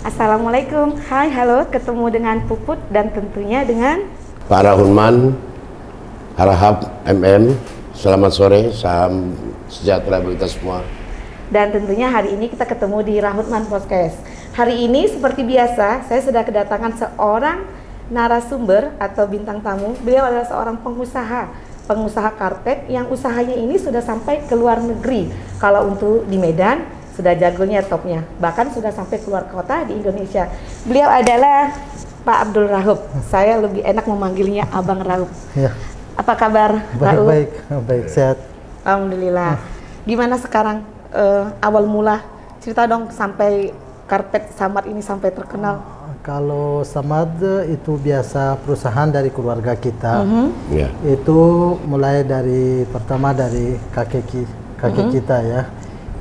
Assalamualaikum, hai halo, ketemu dengan Puput dan tentunya dengan Pak Rahunman, Harahap MM, selamat sore, salam sejahtera bagi kita semua. dan tentunya hari ini kita ketemu di Rahutman Podcast. Hari ini seperti biasa, saya sudah kedatangan seorang narasumber atau bintang tamu. Beliau adalah seorang pengusaha karpet yang usahanya ini sudah sampai ke luar negeri. Kalau untuk di Medan, sudah jagonya topnya, bahkan sudah sampai keluar kota di Indonesia. Beliau adalah Pak Abdul Rahub. Saya lebih enak memanggilnya Abang Rahub. Ya. Apa kabar, Rahub? Baik, sehat. Alhamdulillah. Gimana sekarang awal mula? Cerita dong sampai karpet Samad ini sampai terkenal. Kalau Samad itu biasa perusahaan dari keluarga kita. Ya. Itu mulai dari pertama dari kakek kita ya.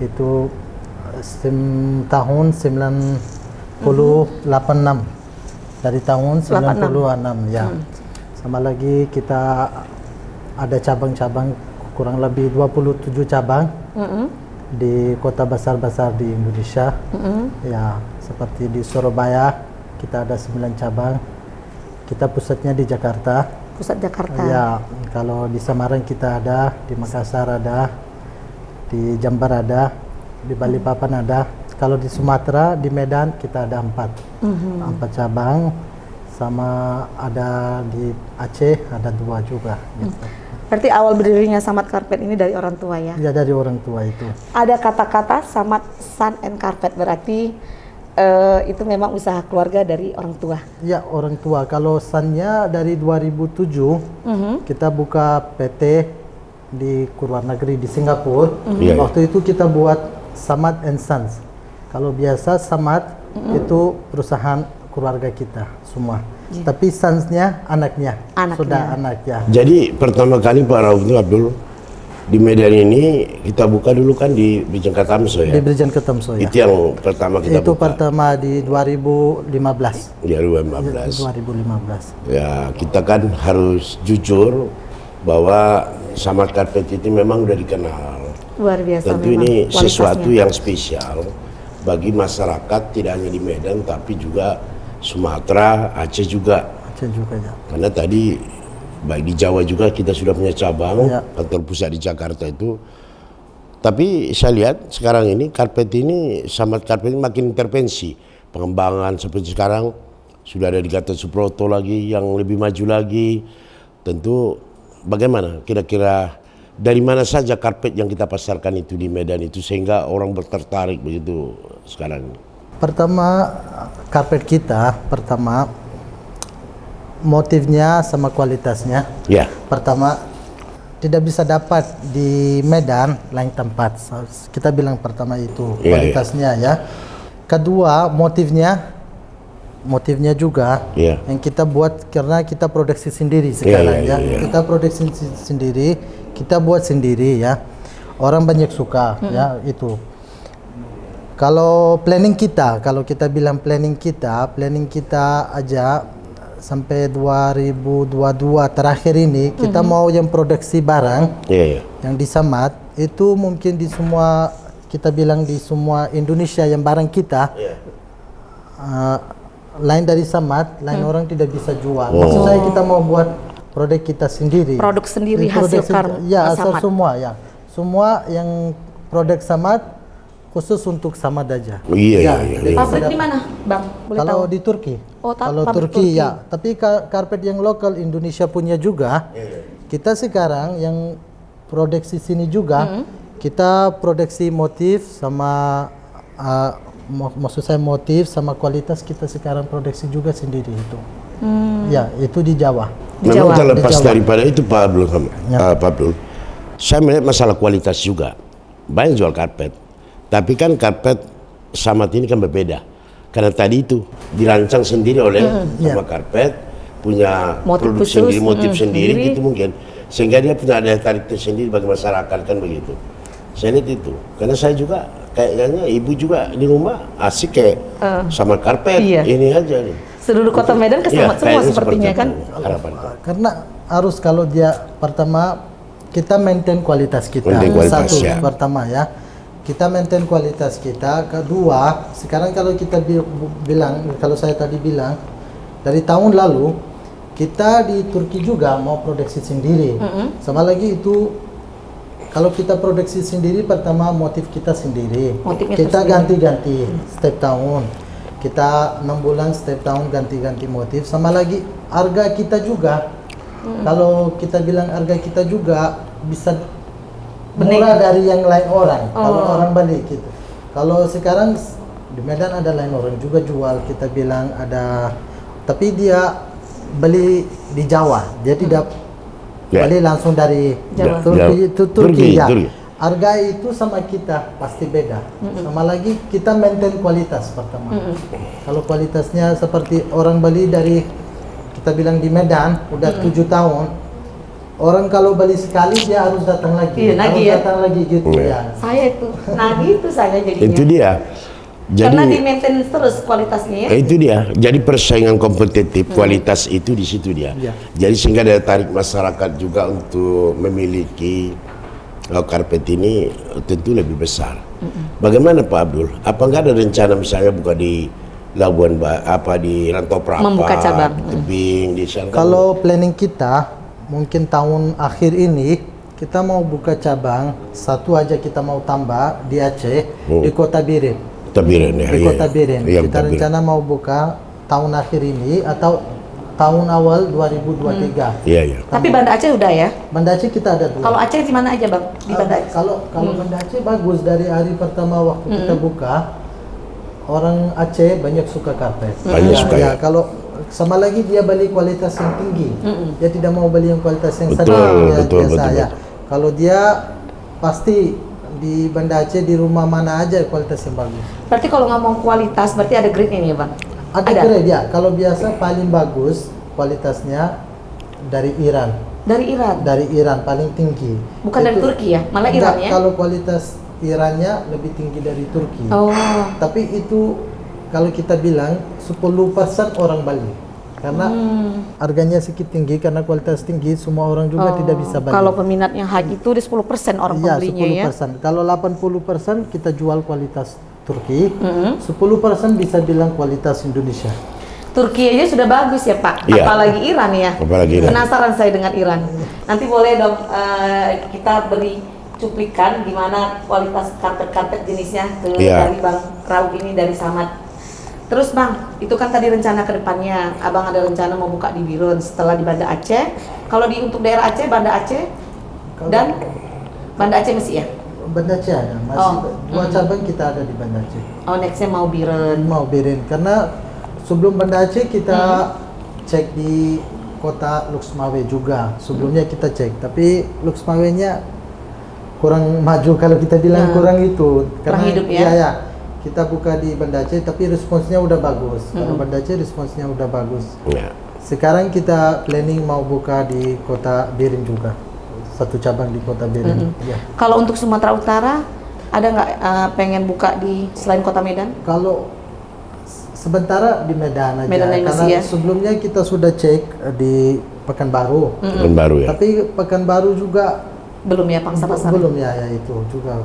Itu tahun 96. Dari tahun 96 ya. Sama lagi kita ada cabang-cabang kurang lebih 27 cabang di kota besar-besar di Indonesia. Ya, seperti di Surabaya kita ada 9 cabang. Kita pusatnya di Jakarta. Pusat Jakarta. Ya, kalau di Semarang kita ada, di Makassar ada, di Jember ada, di Balikpapan ada. Kalau di Sumatera, di Medan kita ada 4 cabang, sama ada di Aceh ada 2 juga. Gitu. Berarti awal berdirinya Samad Karpet ini dari orang tua ya? Ya, dari orang tua itu. Ada kata-kata Samad Sun and Carpet, berarti itu memang usaha keluarga dari orang tua? Ya, orang tua. Kalau Sunnya dari 2007 kita buka PT di luar negeri di Singapura. Waktu itu kita buat Samad and Sons. Kalau biasa Samad itu perusahaan keluarga kita semua. Tapi Sons-nya anaknya. Sudah anaknya. Jadi pertama kali Pak Rahub itu Abdul di Medan ini kita buka dulu kan di Brigjen Katamso ya. Di Brigjen Katamso ya. Itu yang pertama kita itu buka. pertama di 2015. 2015. Ya, kita kan harus jujur bahwa Samad Karpet itu memang udah dikenal. Luar biasa. Tentu memang ini kualitasnya. sesuatu yang spesial bagi masyarakat, tidak hanya di Medan tapi juga Sumatera, Aceh juga. Aceh juga ya. Karena tadi baik di Jawa juga kita sudah punya cabang, Ya. kantor pusat di Jakarta itu. Tapi saya lihat sekarang ini karpet ini, Samad Karpet ini makin intervensi. Pengembangan seperti sekarang sudah ada di Gatot Subroto lagi yang lebih maju lagi. Tentu bagaimana kira-kira dari mana saja karpet yang kita pasarkan itu di Medan itu sehingga orang tertarik begitu sekarang? Pertama, karpet kita motifnya sama kualitasnya. Ya. Pertama, tidak bisa dapat di Medan lain tempat. Kita bilang pertama itu kualitasnya ya. Kedua, motifnya juga yang kita buat karena kita produksi sendiri sekarang ya. Kita produksi sendiri, kita buat sendiri ya. Orang banyak suka ya itu. Kalau kalau kita bilang planning kita aja sampai 2022 terakhir ini kita mau yang produksi barang yang di Samad itu mungkin di semua, kita bilang di semua Indonesia yang barang kita lain dari Samad, lain orang tidak bisa jual. Maksud saya kita mau buat produk kita sendiri. Produk sendiri hasil karya ya, asal Samad. semua ya. Semua yang produk Samad khusus untuk Samad aja. Iya. Pabrik di mana, Bang? Boleh Kalau tahu? di Turki. Oh, kalau pabrik Turki ya. Tapi karpet yang lokal Indonesia punya juga. Kita sekarang yang produksi sini juga. Kita produksi motif sama maksud saya motif sama kualitas kita sekarang produksi juga sendiri itu. Ya, itu di Jawa. Memang terlepas daripada itu Pak Abdul, Pak Abdul, saya melihat masalah kualitas juga. Banyak jual karpet, tapi kan karpet Samad ini kan berbeda. Karena tadi itu dirancang sendiri oleh sama karpet, punya motif produk khusus, sendiri, motif sendiri gitu mungkin. Sehingga dia punya daya tarik tersendiri bagi masyarakat kan begitu. Saya lihat itu, karena saya juga kayaknya ibu juga di rumah asik kayak sama karpet ini aja nih. Seluruh kota Medan kesemat semua sepertinya kan? Harapan. Karena harus kalau dia pertama kita maintain kualitas kita. Maintain kualitas, Satu ya. pertama ya. kita maintain kualitas kita. Kedua, sekarang kalau kita bilang, kalau saya tadi bilang, dari tahun lalu kita di Turki juga mau produksi sendiri. Sama lagi itu, kalau kita produksi sendiri, pertama motif kita sendiri. Motifnya Kita tersendiri. ganti-ganti setiap tahun. Kita 6 bulan setiap tahun ganti-ganti motif. Sama lagi harga kita juga. Kalau kita bilang harga kita juga bisa murah dari yang lain orang. Kalau orang Bali gitu. Kalau sekarang di Medan ada lain orang juga jual. Kita bilang ada, tapi dia beli di Jawa. Dia tidak beli langsung dari Jawa. Turki. Itu Turki ya. Turki. Harga itu sama kita pasti beda. Sama lagi kita maintain kualitas pertama. Kalau kualitasnya seperti orang Bali dari kita bilang di Medan udah 7 tahun. Orang kalau beli sekali dia harus datang lagi. Iya, harus nagih ya. datang lagi gitu ya. Saya itu, nah gitu saya jadinya. Itu dia. Karena di Jadi maintain terus kualitasnya ya. itu dia. Jadi persaingan kompetitif kualitas itu di situ dia. Iya. Jadi sehingga daya tarik masyarakat juga untuk memiliki karpet ini tentu lebih besar. Bagaimana Pak Abdul? Apa nggak ada rencana misalnya buka di Labuan di Rantau Prapat, Membuka cabang. Tebing di sana? Kalau planning kita mungkin tahun akhir ini kita mau buka cabang satu aja, kita mau tambah di Aceh di Kota Biren. Tabiren ya. Di Kota Biren. Iya, Kita Tabiren. rencana mau buka tahun akhir ini atau tahun awal 2023. Iya, iya. Tapi Banda Aceh udah ya. Banda Aceh kita ada 2. Kalau Aceh di mana aja Bang? Di Banda Aceh. Kalau Banda Aceh bagus, dari hari pertama waktu kita buka, orang Aceh banyak suka karpet. Banyak suka, ya. Kalau sama lagi dia beli kualitas yang tinggi. Dia tidak mau beli yang kualitas yang Betul, sedang. betul, biasa betul, ya. Kalau dia pasti di Banda Aceh di rumah mana aja kualitas yang bagus. Berarti kalau ngomong kualitas berarti ada grade ini ya Bang? Ada grade ya. Kalau biasa paling bagus kualitasnya dari Iran. Dari Iran. Dari Iran paling tinggi. Bukan dari Turki ya? Malah Enggak, Iran ya? kalau kualitas Irannya lebih tinggi dari Turki. Oh. Tapi itu kalau kita bilang 10% orang Bali. Karena harganya sedikit tinggi, karena kualitas tinggi, semua orang juga tidak bisa beli. Kalau peminatnya high itu di 10% orang Iya, pembelinya ya. 10%. Kalau 80% kita jual kualitas Turki, 10% bisa bilang kualitas Indonesia. Turki aja sudah bagus ya Pak, Iya. apalagi Iran ya. Apalagi Iran. Penasaran saya dengan Iran. Nanti boleh dong kita beri cuplikan gimana kualitas karpet-karpet jenisnya Iya. dari Bang Raub ini dari Samad. Terus Bang, itu kan tadi rencana ke depannya. Abang ada rencana mau buka di Birun setelah di Banda Aceh. Kalau untuk daerah Aceh, Banda Aceh dan Banda Aceh masih ya? Banda Aceh ada, masih Oh. 2 cabang kita ada di Banda Aceh. Oh, nextnya mau Birun. Mau Biren, karena sebelum Banda Aceh kita cek di kota Luxmawe juga. Sebelumnya kita cek, tapi Luxmawe-nya kurang maju kalau kita bilang kurang itu. Kurang hidup ya? Iya, ya. Kita buka di Banda Aceh, tapi responsnya udah bagus. Kalau Banda Aceh responsnya udah bagus. Ya. Sekarang kita planning mau buka di kota Biren juga. 1 cabang di kota Biren. Ya. Kalau untuk Sumatera Utara, ada nggak pengen buka di selain kota Medan? Kalau sementara di Medan aja, Medan aja karena masih ya? sebelumnya kita sudah cek di Pekanbaru. Kan baru ya. Tapi Pekanbaru juga Belum ya pangsa pasar? belum ya itu juga.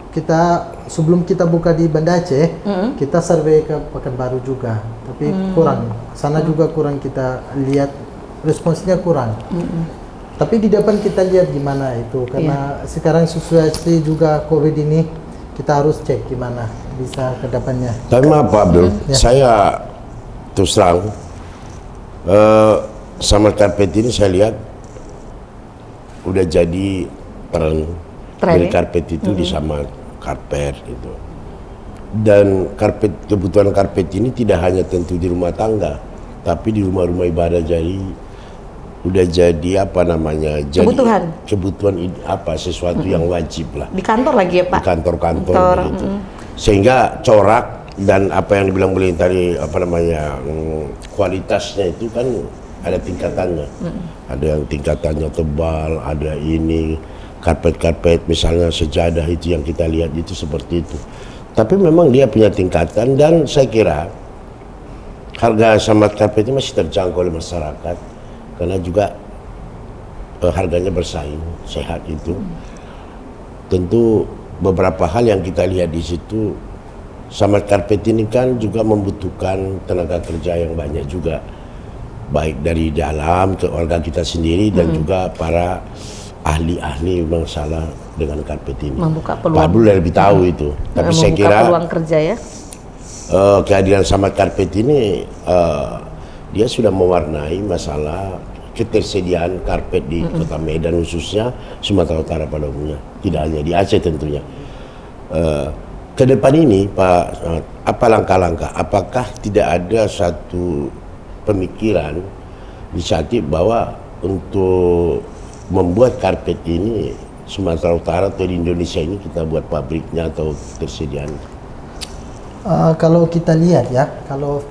Kita sebelum kita buka di Banda Aceh, kita survei ke Pekanbaru juga, tapi kurang. Sana juga kurang, kita lihat responsnya kurang. Tapi di depan kita lihat gimana itu, karena sekarang situasi juga COVID ini, kita harus cek gimana bisa ke depannya. Tapi maaf Pak Abdul, saya terus terang sama karpet ini saya lihat udah jadi tren dari ya? karpet itu di sama karpet itu. Dan kebutuhan karpet ini tidak hanya tentu di rumah tangga, tapi di rumah-rumah ibadah, jadi udah jadi apa namanya? Jadi kebutuhan sesuatu yang wajib lah. Di kantor lagi ya Pak? Di kantor-kantor Kantor, gitu. Sehingga corak dan apa yang dibilang beliau tadi kualitasnya itu kan ada tingkatannya. Ada yang tingkatannya tebal, ada ini karpet-karpet misalnya sejadah itu yang kita lihat itu seperti itu. Tapi memang dia punya tingkatan, dan saya kira harga sama karpet ini masih terjangkau oleh masyarakat karena juga harganya bersaing, sehat itu. Tentu beberapa hal yang kita lihat di situ, Smart Carpet ini kan juga membutuhkan tenaga kerja yang banyak juga, baik dari dalam keluarga kita sendiri dan juga para ahli-ahli masalah dengan karpet ini. Membuka Pak peluang. Abdul lebih tahu itu, tapi saya Membuka kira peluang kerja ya. kehadiran Smart Carpet ini dia sudah mewarnai masalah ketersediaan karpet di Kota Medan, khususnya Sumatera Utara pada umumnya, tidak hanya di Aceh tentunya. Ke depan ini Pak, apa langkah-langkah? Apakah tidak ada satu pemikiran inisiatif bahwa untuk membuat karpet ini Sumatera Utara atau di Indonesia ini kita buat pabriknya atau ketersediaan? Kalau kita lihat ya, kalau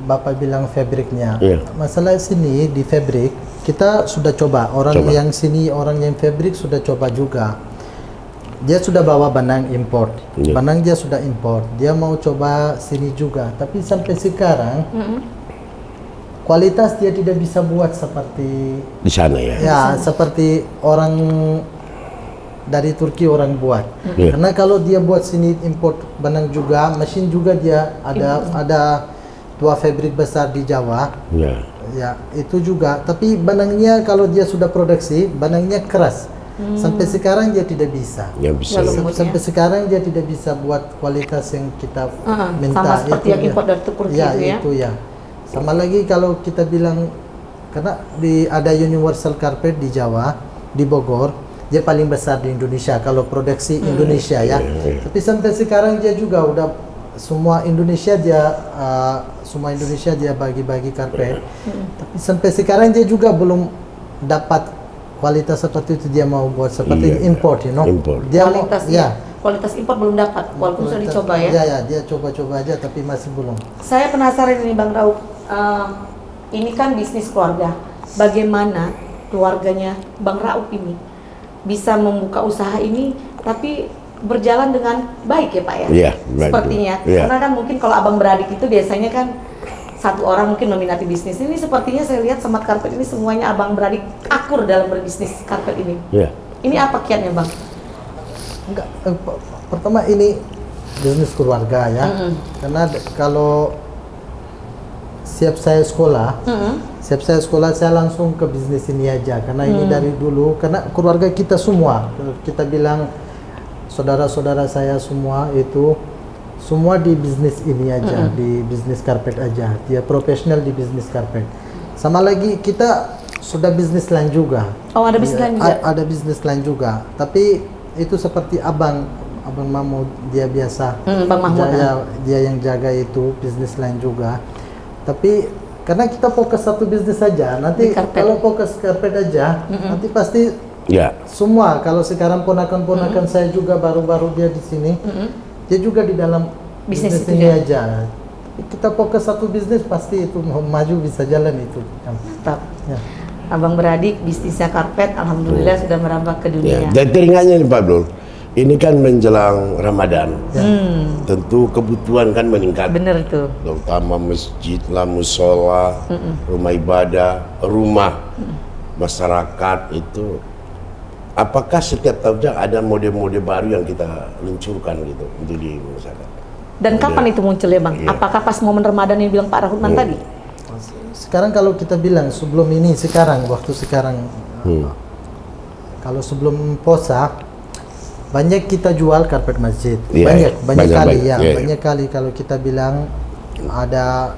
Bapak bilang fabriknya, masalah sini di fabrik kita sudah coba, yang sini orang yang fabrik sudah coba juga. Dia sudah bawa benang import, benang dia sudah import, dia mau coba sini juga, tapi sampai sekarang kualitas dia tidak bisa buat seperti Di sana ya? Ya, seperti orang dari Turki orang buat. Karena kalau dia buat sini import benang juga, mesin juga dia ada 2 fabrik besar di Jawa. Ya, itu juga. Tapi benangnya kalau dia sudah produksi, benangnya keras. Sampai sekarang dia tidak bisa. Sampai sekarang dia tidak bisa buat kualitas yang kita minta. Sama seperti yang import dari Turki ya, itu ya. itu ya. Sama lagi kalau kita bilang, karena ada Universal Carpet di Jawa, di Bogor, dia paling besar di Indonesia kalau produksi Indonesia ya. Tapi sampai sekarang dia juga udah semua Indonesia dia bagi-bagi karpet. Tapi sampai sekarang dia juga belum dapat kualitas seperti itu, dia mau buat seperti import, Dia kualitas kualitas import belum dapat, walaupun sudah dicoba ya. Ya, dia coba-coba aja tapi masih belum. Saya penasaran ini Bang Rauf, ini kan bisnis keluarga. Bagaimana keluarganya Bang Rauf ini bisa membuka usaha ini tapi berjalan dengan baik ya Pak ya? Iya, baik. Sepertinya. Karena kan mungkin kalau abang beradik itu biasanya kan satu orang mungkin meminati bisnis. Ini sepertinya saya lihat Smart Carpet ini semuanya abang beradik akur dalam berbisnis karpet ini. Ini apa kiatnya Bang? Enggak, pertama ini bisnis keluarga ya. Karena kalau siap saya sekolah saya langsung ke bisnis ini aja, karena ini dari dulu, karena keluarga kita semua, kita bilang saudara-saudara saya semua itu semua di bisnis ini aja, di bisnis karpet aja, dia profesional di bisnis karpet. Sama lagi kita sudah bisnis lain juga. Oh, ada bisnis lain juga? Ada bisnis lain juga, tapi itu seperti Abang Mahmud, dia biasa Bang Mahmud dia yang jaga itu bisnis lain juga. Tapi karena kita fokus satu bisnis saja, nanti kalau fokus karpet aja, nanti pasti semua. Kalau sekarang ponakan-ponakan saya juga baru-baru dia di sini, dia juga di dalam bisnis ini aja. Kita fokus satu bisnis, pasti itu maju bisa jalan itu. Mantap. Abang beradik bisnisnya karpet, alhamdulillah sudah merambah ke dunia. Dan teringatnya nih Pak Abdul, ini kan menjelang Ramadan, tentu kebutuhan kan meningkat. Bener tuh. Terutama masjid lah, musola, rumah ibadah, rumah masyarakat itu. Apakah setiap tahun ada mode-mode baru yang kita luncurkan gitu untuk di masyarakat? Dan kapan itu munculnya Bang? Apakah pas momen Ramadan yang bilang Pak Rahutman tadi? Sekarang kalau kita bilang sebelum ini, waktu sekarang, kalau sebelum puasa, banyak kita jual karpet masjid, banyak kali kalau kita bilang ada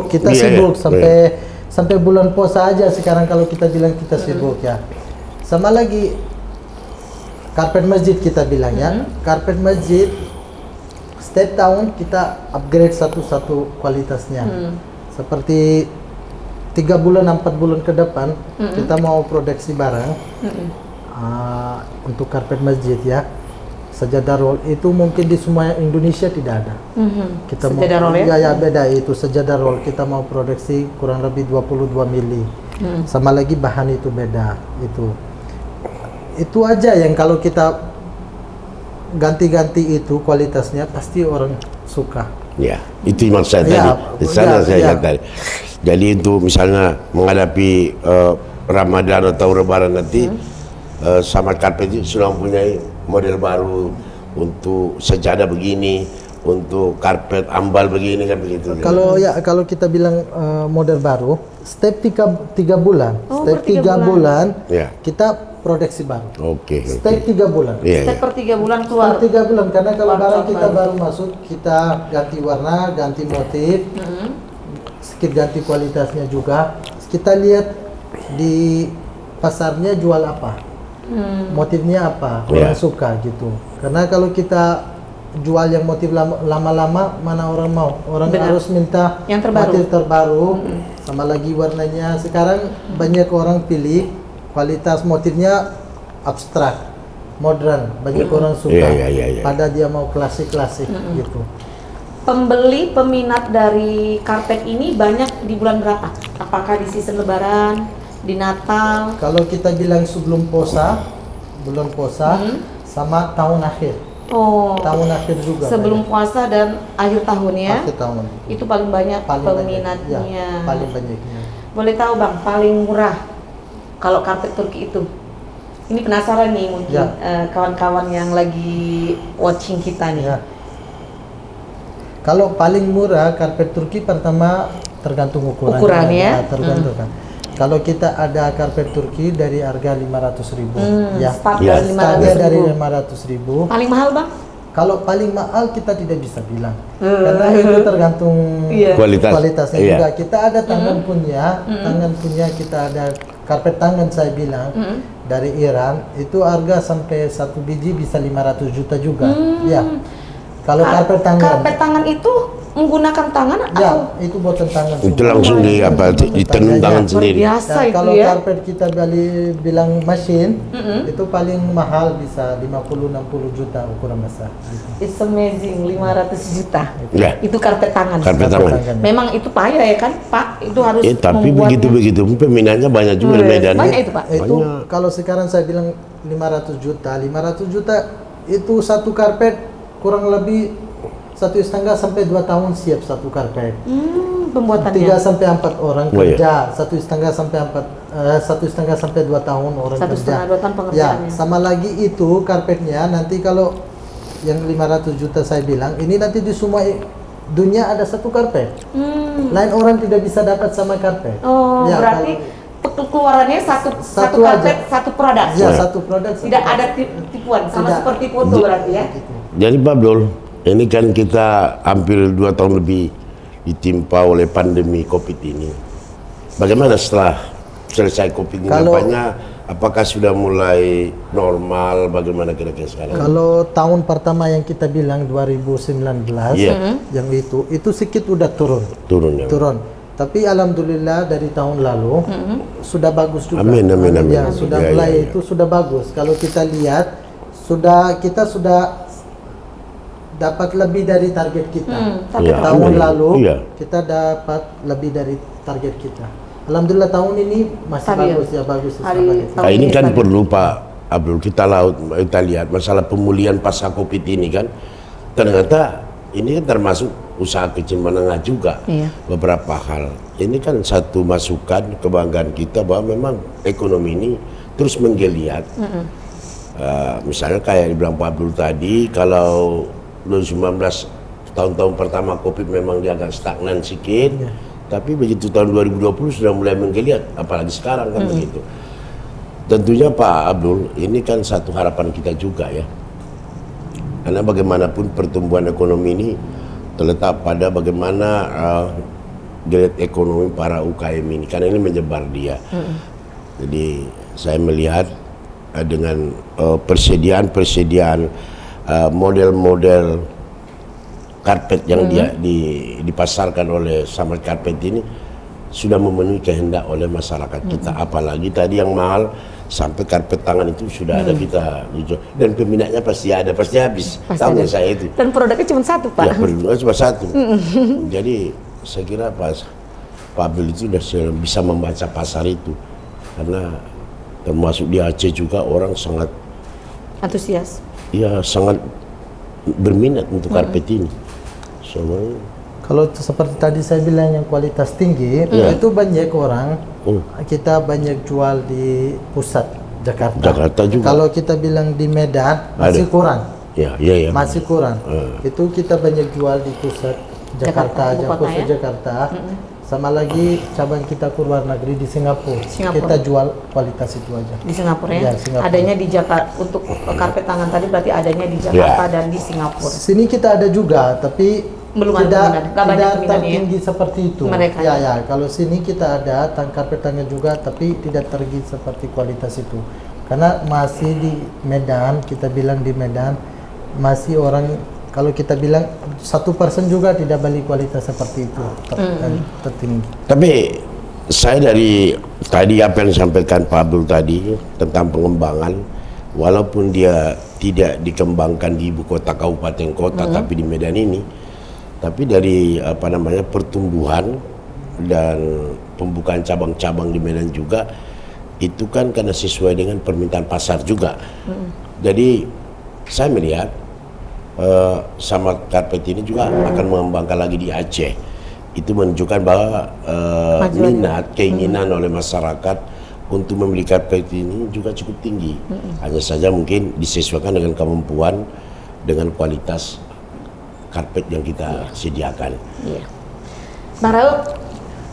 kita sibuk sampai bulan puasa aja sekarang kalau kita bilang kita sibuk ya. Sama lagi karpet masjid kita bilang ya, karpet masjid setiap tahun kita upgrade satu-satu kualitasnya. Seperti 3 bulan 4 bulan ke depan kita mau produksi barang untuk karpet masjid ya. Sajadah roll itu mungkin di semua Indonesia tidak ada. Kita sajadah mau, roll ya? Ya beda itu sajadah roll, kita mau produksi kurang lebih 22 mili. Sama lagi bahan itu beda itu aja yang kalau kita ganti-ganti itu kualitasnya pasti orang suka. Ya, itu maksud saya tadi. Di sana saya kata. Jadi untuk misalnya menghadapi Ramadan atau Lebaran nanti, Smart Carpet sudah mempunyai model baru untuk sejadah begini, untuk karpet ambal begini kan begitu. Kalau kita bilang model baru, step 3 bulan, step 3 bulan, Ya. kita produksi baru. Oke. Step 3 bulan. Iya, Step iya. per 3 bulan keluar. Step 3 bulan karena kalau Keluar barang cat kita baru. baru masuk, kita ganti warna, ganti motif, sedikit ganti kualitasnya juga. Kita lihat di pasarnya jual apa, motifnya apa, orang Ya. suka gitu. Karena kalau kita jual yang motif lama-lama, mana orang mau? Orang Benar. harus minta Yang terbaru. motif terbaru, sama lagi warnanya. Sekarang banyak orang pilih kualitas motifnya abstrak, modern, banyak orang suka. Iya. Pada dia mau klasik-klasik gitu. Pembeli peminat dari karpet ini banyak di bulan berapa? Apakah di season Lebaran, di Natal? Kalau kita bilang sebelum puasa, bulan puasa, sama tahun akhir. Oh, Tahun akhir juga. sebelum puasa dan akhir tahun ya? Akhir tahun. Itu paling banyak Paling peminatnya. banyak. Ya, paling banyaknya. Boleh tahu Bang, paling murah kalau karpet Turki itu? Ini penasaran nih mungkin Ya. kawan-kawan yang lagi watching kita nih. Ya. Kalau paling murah karpet Turki pertama tergantung ukurannya. Ukurannya? Tergantung kan. Kalau kita ada karpet Turki dari harga 500.000, ya. Start Ya. dari Startnya 500.000. dari 500.000. Paling mahal Bang? Kalau paling mahal kita tidak bisa bilang, karena itu tergantung Iya. kualitasnya Iya. juga. Kita ada tangan punya kita ada karpet tangan saya bilang dari Iran itu harga sampai 1 biji bisa 500 juta juga. Ya. Kalau karpet tangan, Karpet tangan itu menggunakan tangan ya atau itu buatan tangan. Itu semua. langsung ditenun tangan luar sendiri. biasa Dan itu kalau ya? karpet kita bilang mesin, itu paling mahal bisa 50-60 juta ukuran besar. It's amazing, 500 juta. Ya. Itu karpet tangan. Karpet tangan. Memang itu payah ya kan, Pak? Itu harus Tapi membuatnya. begitu peminatnya banyak juga di Medan. Banyak itu, Pak. Itu Banyak. kalau sekarang saya bilang 500 juta itu satu karpet kurang lebih 1,5 sampai 2 tahun siap satu karpet. Pembuatannya. 3 sampai 4 orang Oh, iya. kerja, 1,5 sampai 1,5 sampai 2 tahun orang 1,5 kerja. 2 tahun pengerjaannya. Ya, sama lagi itu karpetnya nanti kalau yang 500 juta saya bilang ini nanti di semua dunia ada satu karpet. Lain orang tidak bisa dapat sama karpet. Oh, Ya, berarti keluarannya satu Satu karpet, aja. satu produk. Ya, satu produk. satu Tidak karpet. ada tipuan, sama Tidak. seperti foto berarti ya. Jadi Pak Abdul, ini kan kita hampir 2 tahun lebih ditimpa oleh pandemi COVID ini. Bagaimana setelah selesai COVID ini? Kalau- Nampaknya apakah sudah mulai normal? Bagaimana kira-kira sekarang? Kalau tahun pertama yang kita bilang 2019 Iya. yang itu sedikit udah turun. Turun ya. Turun. Tapi alhamdulillah dari tahun lalu sudah bagus juga. Amin, amin, amin. Ya, sudah Ya, mulai ya, ya. itu sudah bagus. Kalau kita lihat kita sudah dapat lebih dari target kita. Tapi Ya, Tahun amin. lalu Iya. kita dapat lebih dari target kita. Alhamdulillah tahun ini masih Stabil. bagus ya, bagus. Hari- Nah, ini Tahun kan ini perlu Pak Abdul kita lihat masalah pemulihan pasca COVID ini kan ternyata ini kan termasuk usaha kecil menengah juga. Iya. Beberapa hal. Ini kan satu masukan kebanggaan kita bahwa memang ekonomi ini terus menggeliat. Misalnya kayak dibilang Pak Abdul tadi, kalau 2019 tahun-tahun pertama COVID memang dia agak stagnan sedikit, tapi begitu tahun 2020 sudah mulai menggeliat, apalagi sekarang kan begitu. Tentunya Pak Abdul, ini kan satu harapan kita juga ya. Karena bagaimanapun pertumbuhan ekonomi ini terletak pada bagaimana geliat ekonomi para UKM ini, karena ini menyebar dia. Jadi saya melihat dengan persediaan model-model karpet yang dipasarkan oleh Samad Karpet ini sudah memenuhi kehendak oleh masyarakat kita. Apalagi tadi yang mahal sampai karpet tangan itu sudah ada kita jual. Dan peminatnya pasti ada, pasti habis. Pasti Tahu ada. nggak saya itu? Dan produknya cuma satu, Pak. Ya, berdua cuma satu. Jadi saya kira Pak Abdul itu sudah bisa membaca pasar itu, karena termasuk di Aceh juga orang sangat Antusias. sangat berminat untuk karpet ini. Semua Kalau seperti tadi saya bilang yang kualitas tinggi, itu banyak orang, kita banyak jual di pusat Jakarta. Jakarta juga. Kalau kita bilang di Medan, masih Ada. kurang. Ya. masih kurang. Itu kita banyak jual di pusat Jakarta Ibu aja, kota pusat ya? Jakarta. Sama lagi cabang kita ke luar negeri di Singapura. Kita jual kualitas itu aja. Di Singapura ya? Ya, Singapura. Adanya di Jakarta, untuk karpet tangan tadi berarti adanya di Jakarta dan di Singapura. Sini kita ada juga, tapi Belum ada peminat, nggak banyak tidak peminatnya ya? tertinggi seperti itu. Mereka Ya. Kalau sini kita ada karpet tangan juga, tapi tidak tertinggi seperti kualitas itu. Karena masih di Medan, kita bilang di Medan masih orang, kalau kita bilang 1% juga tidak beli kualitas seperti itu tertinggi. Tapi saya dari tadi apa yang disampaikan Pak Abdul tadi tentang pengembangan, walaupun dia tidak dikembangkan di ibu kota kabupaten kota, tapi di Medan ini, tapi dari pertumbuhan dan pembukaan cabang-cabang di Medan juga itu kan karena sesuai dengan permintaan pasar juga. Jadi saya melihat Samad Karpet ini juga akan mengembangkan lagi di Aceh. Itu menunjukkan bahwa minat, keinginan oleh masyarakat untuk membeli karpet ini juga cukup tinggi. Hanya saja mungkin disesuaikan dengan kemampuan, dengan kualitas karpet yang kita sediakan. Iya. Bang Raub,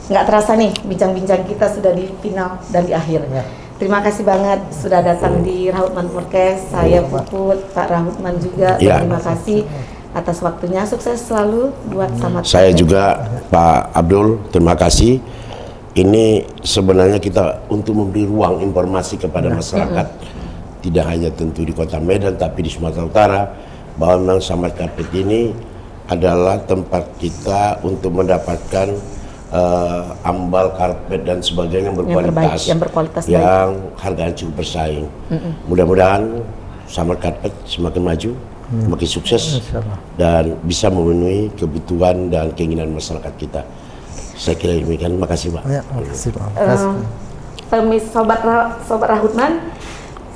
nggak terasa nih bincang-bincang kita sudah di final dan di akhir. Ya. Terima kasih banget sudah datang di Rahutman Podcast. Saya Puput, Pak Rahutman juga. Ya. Terima kasih atas waktunya. Sukses selalu buat Samad Saya Karpet. juga Pak Abdul, terima kasih. Ini sebenarnya kita untuk memberi ruang informasi kepada masyarakat, tidak hanya tentu di Kota Medan tapi di Sumatera Utara, bahwa memang Samad Karpet ini adalah tempat kita untuk mendapatkan ambal karpet dan sebagainya yang berkualitas, yang berkualitas yang harganya cukup bersaing. Mudah-mudahan Samad Karpet semakin maju, semakin sukses, Insyaallah. dan bisa memenuhi kebutuhan dan keinginan masyarakat kita. Saya kira demikian. Terima kasih, Pak. Ya, makasih Pak. Makasih. Pemis Sobat Rahutman,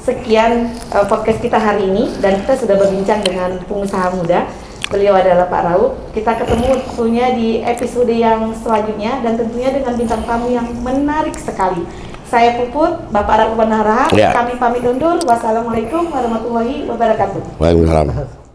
sekian podcast kita hari ini, dan kita sudah berbincang dengan pengusaha muda. Beliau adalah Pak Raub. Kita ketemu tentunya di episode yang selanjutnya, dan tentunya dengan bintang tamu yang menarik sekali. Saya Puput, Bapak Raub Benara. Ya. Kami pamit undur. Wassalamualaikum warahmatullahi wabarakatuh. Waalaikumsalam.